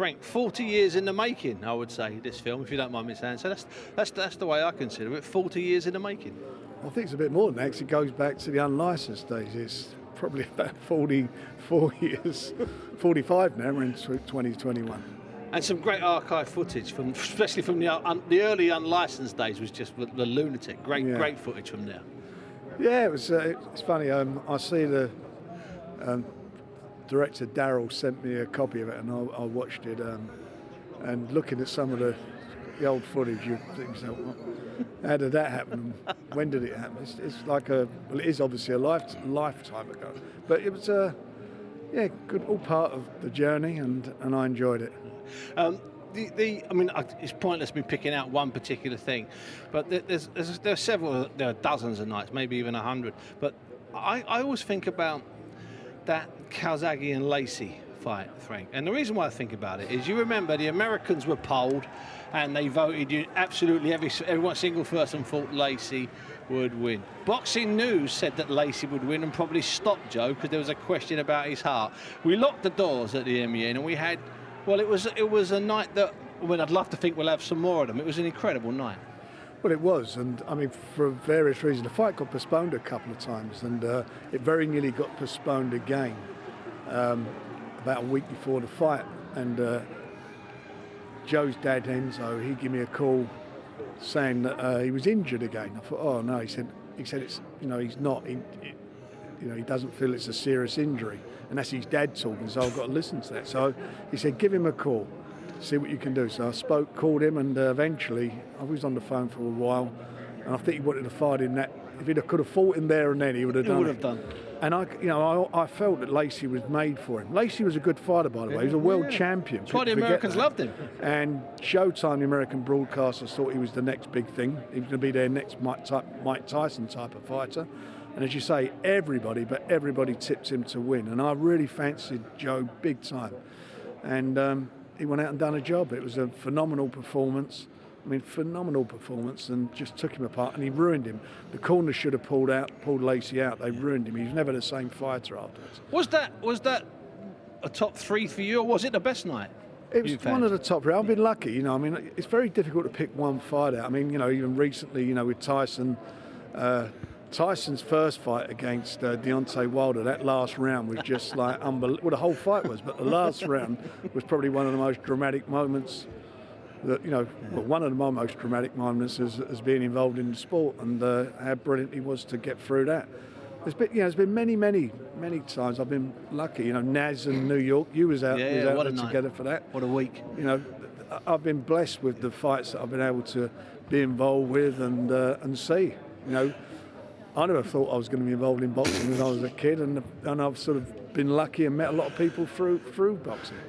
Frank, 40 years in the making, I would say, this film, if you don't mind me saying. So that's the way I consider it, 40 years in the making. I think it's a bit more than that, 'cause it goes back to the unlicensed days. It's probably about 44 years, 45 now, we're in 2021. And some great archive footage, especially from the early unlicensed days, was just the lunatic. Great footage from there. Yeah, it's funny. I see the director Daryl sent me a copy of it, and I watched it. And looking at some of the old footage, you think, how did that happen? When did it happen? It's like it is obviously a lifetime ago, but it was good, all part of the journey, and I enjoyed it. It's pointless me picking out one particular thing, but there are dozens of nights, maybe even 100. But I always think about that Calzaghe and Lacy fight, Frank. And the reason why I think about it is, you remember the Americans were polled, and they voted absolutely every single person thought Lacy would win. Boxing News said that Lacy would win and probably stop Joe because there was a question about his heart. We locked the doors at the MEN, and we had. Well, it was a night that, I'd love to think we'll have some more of them. It was an incredible night. Well, it was, and I mean, for various reasons. The fight got postponed a couple of times, and it very nearly got postponed again about a week before the fight. And Joe's dad, Enzo, he gave me a call saying that he was injured again. I thought, oh no, he said it's, he's not. He doesn't feel it's a serious injury. And that's his dad talking, so I've got to listen to that. So he said, give him a call, see what you can do. So I called him, and eventually, I was on the phone for a while, and I think he wanted to fight in that. If he could have fought him there and then, he would have done it. He would have done. And I felt that Lacy was made for him. Lacy was a good fighter, by the way. He was a world champion. That's why the Americans loved him. And Showtime, the American broadcasters, thought he was the next big thing. He was going to be their next Mike Tyson type of fighter. And as you say, everybody tipped him to win. And I really fancied Joe big time. And he went out and done a job. It was a phenomenal performance. And just took him apart, and he ruined him. The corners should have pulled Lacy out. They ruined him. He was never the same fighter afterwards. Was that a top three for you, or was it the best night? It was one of the top three. I've been lucky, it's very difficult to pick one fight out. Even recently, with Tyson, Tyson's first fight against Deontay Wilder, that last round was just like unbelievable. Well, the whole fight was, but the last round was probably one of the most dramatic moments one of the most dramatic moments as being involved in the sport, and how brilliant he was to get through that. There's been many times I've been lucky. Naz in New York, you was out there together for that. What a week. I've been blessed with the fights that I've been able to be involved with and see. I never thought I was going to be involved in boxing when I was a kid, and I've sort of been lucky and met a lot of people through boxing.